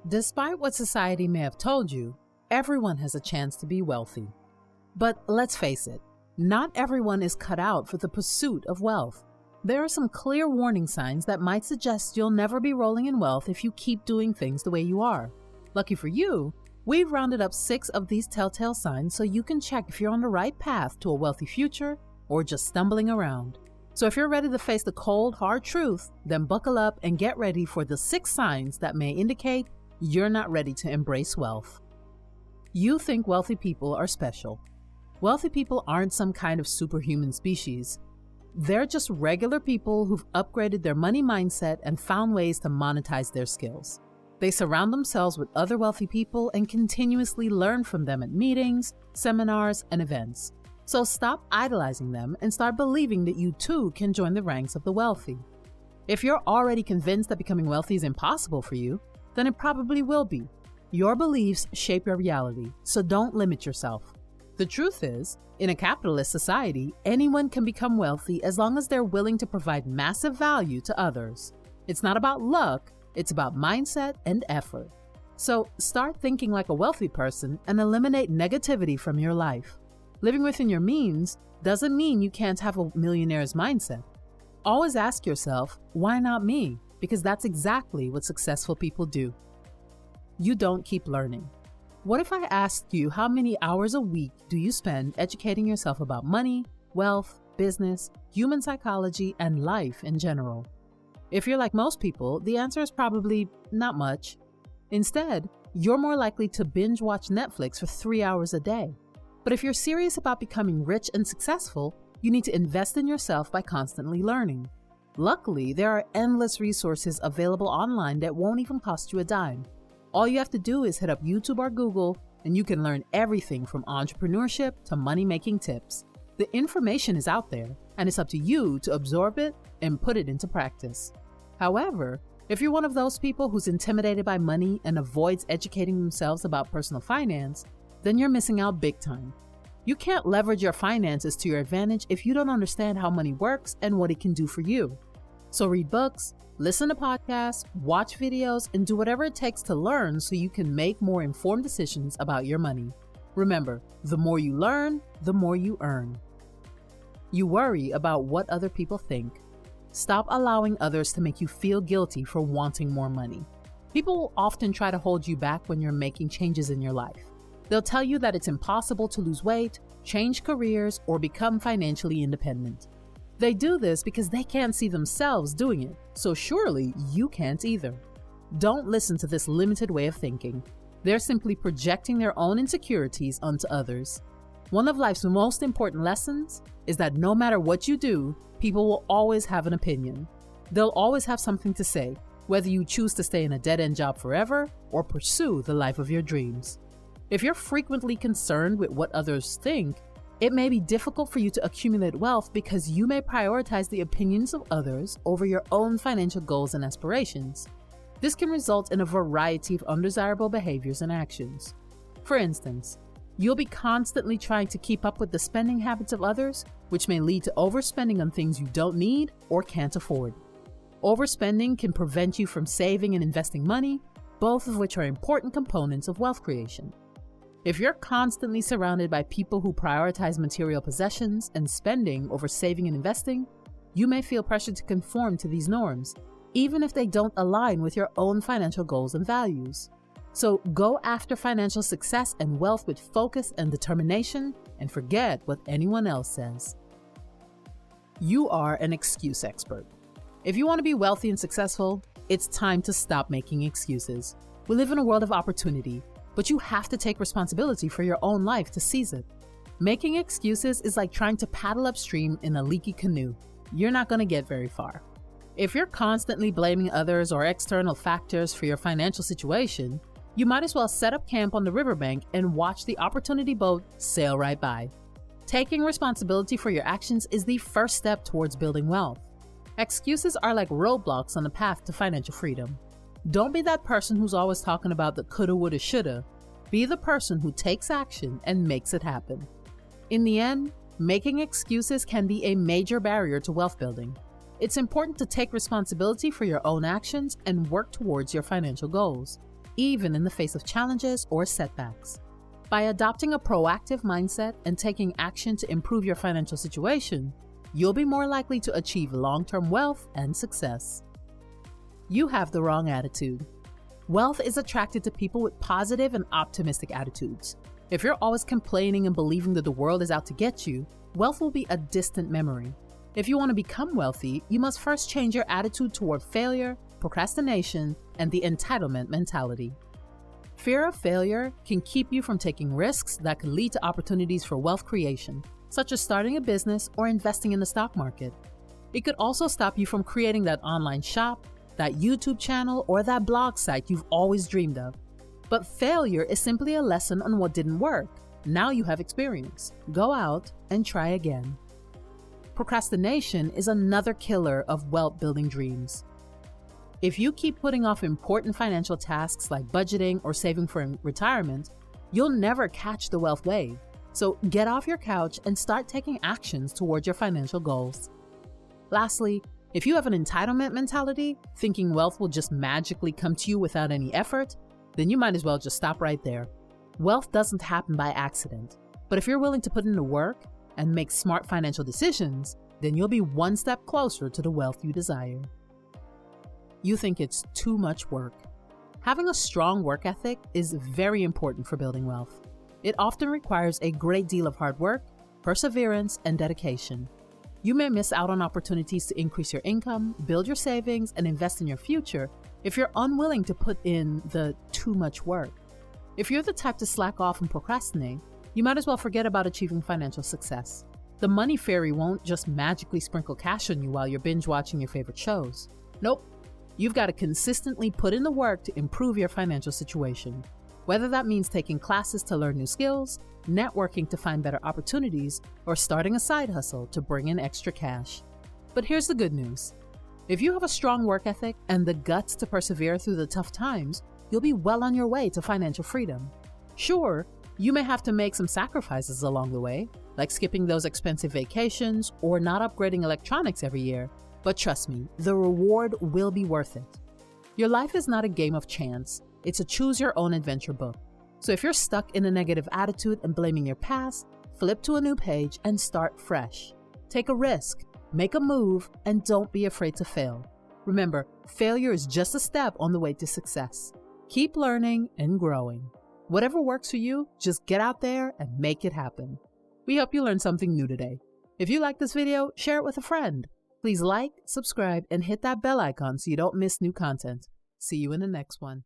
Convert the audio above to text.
Despite what society may have told you, everyone has a chance to be wealthy. But let's face it, not everyone is cut out for the pursuit of wealth. There are some clear warning signs that might suggest you'll never be rolling in wealth if you keep doing things the way you are. Lucky for you, we've rounded up 6 of these telltale signs so you can check if you're on the right path to a wealthy future or just stumbling around. So if you're ready to face the cold, hard truth, then buckle up and get ready for the 6 signs that may indicate you're not ready to embrace wealth. You think wealthy people are special. Wealthy people aren't some kind of superhuman species. They're just regular people who've upgraded their money mindset and found ways to monetize their skills. They surround themselves with other wealthy people and continuously learn from them at meetings, seminars, and events. So stop idolizing them and start believing that you too can join the ranks of the wealthy. If you're already convinced that becoming wealthy is impossible for you, then it probably will be. Your beliefs shape your reality, so don't limit yourself. The truth is, in a capitalist society, anyone can become wealthy as long as they're willing to provide massive value to others. It's not about luck, it's about mindset and effort. So start thinking like a wealthy person and eliminate negativity from your life. Living within your means doesn't mean you can't have a millionaire's mindset. Always ask yourself, why not me? Because that's exactly what successful people do. You don't keep learning. What if I asked you how many hours a week do you spend educating yourself about money, wealth, business, human psychology, and life in general? If you're like most people, the answer is probably not much. Instead, you're more likely to binge watch Netflix for 3 hours a day. But if you're serious about becoming rich and successful, you need to invest in yourself by constantly learning. Luckily, there are endless resources available online that won't even cost you a dime. All you have to do is hit up YouTube or Google, and you can learn everything from entrepreneurship to money-making tips. The information is out there, and it's up to you to absorb it and put it into practice. However, if you're one of those people who's intimidated by money and avoids educating themselves about personal finance, then you're missing out big time. You can't leverage your finances to your advantage if you don't understand how money works and what it can do for you. So read books, listen to podcasts, watch videos, and do whatever it takes to learn so you can make more informed decisions about your money. Remember, the more you learn, the more you earn. You worry about what other people think. Stop allowing others to make you feel guilty for wanting more money. People will often try to hold you back when you're making changes in your life. They'll tell you that it's impossible to lose weight, change careers, or become financially independent. They do this because they can't see themselves doing it, so surely you can't either. Don't listen to this limited way of thinking. They're simply projecting their own insecurities onto others. One of life's most important lessons is that no matter what you do, people will always have an opinion. They'll always have something to say, whether you choose to stay in a dead-end job forever or pursue the life of your dreams. If you're frequently concerned with what others think, it may be difficult for you to accumulate wealth because you may prioritize the opinions of others over your own financial goals and aspirations. This can result in a variety of undesirable behaviors and actions. For instance, you'll be constantly trying to keep up with the spending habits of others, which may lead to overspending on things you don't need or can't afford. Overspending can prevent you from saving and investing money, both of which are important components of wealth creation. If you're constantly surrounded by people who prioritize material possessions and spending over saving and investing, you may feel pressured to conform to these norms, even if they don't align with your own financial goals and values. So go after financial success and wealth with focus and determination, and forget what anyone else says. You are an excuse expert. If you want to be wealthy and successful, it's time to stop making excuses. We live in a world of opportunity, but you have to take responsibility for your own life to seize it. Making excuses is like trying to paddle upstream in a leaky canoe. You're not going to get very far. If you're constantly blaming others or external factors for your financial situation, you might as well set up camp on the riverbank and watch the opportunity boat sail right by. Taking responsibility for your actions is the first step towards building wealth. Excuses are like roadblocks on the path to financial freedom. Don't be that person who's always talking about the coulda, woulda, shoulda. Be the person who takes action and makes it happen. In the end, making excuses can be a major barrier to wealth building. It's important to take responsibility for your own actions and work towards your financial goals. even in the face of challenges or setbacks. By adopting a proactive mindset and taking action to improve your financial situation, you'll be more likely to achieve long-term wealth and success. You have the wrong attitude. Wealth is attracted to people with positive and optimistic attitudes. If you're always complaining and believing that the world is out to get you, wealth will be a distant memory. If you want to become wealthy, you must first change your attitude toward failure, procrastination, and the entitlement mentality. Fear of failure can keep you from taking risks that could lead to opportunities for wealth creation, such as starting a business or investing in the stock market. It could also stop you from creating that online shop, that YouTube channel, or that blog site you've always dreamed of. But failure is simply a lesson on what didn't work. Now you have experience. Go out and try again. Procrastination is another killer of wealth-building dreams. If you keep putting off important financial tasks like budgeting or saving for retirement, you'll never catch the wealth wave. So get off your couch and start taking actions towards your financial goals. Lastly, if you have an entitlement mentality, thinking wealth will just magically come to you without any effort, then you might as well just stop right there. Wealth doesn't happen by accident, but if you're willing to put in the work and make smart financial decisions, then you'll be one step closer to the wealth you desire. You think it's too much work. Having a strong work ethic is very important for building wealth. It often requires a great deal of hard work, perseverance, and dedication. You may miss out on opportunities to increase your income, build your savings, and invest in your future if you're unwilling to put in the too much work. If you're the type to slack off and procrastinate, you might as well forget about achieving financial success. The money fairy won't just magically sprinkle cash on you while you're binge watching your favorite shows. Nope. You've got to consistently put in the work to improve your financial situation. Whether that means taking classes to learn new skills, networking to find better opportunities, or starting a side hustle to bring in extra cash. But here's the good news. If you have a strong work ethic and the guts to persevere through the tough times, you'll be well on your way to financial freedom. Sure, you may have to make some sacrifices along the way, like skipping those expensive vacations or not upgrading electronics every year, but trust me, the reward will be worth it. Your life is not a game of chance, it's a choose-your-own-adventure book. So if you're stuck in a negative attitude and blaming your past, flip to a new page and start fresh. Take a risk, make a move, and don't be afraid to fail. Remember, failure is just a step on the way to success. Keep learning and growing. Whatever works for you, just get out there and make it happen. We hope you learned something new today. If you like this video, share it with a friend. Please like, subscribe, and hit that bell icon so you don't miss new content. See you in the next one.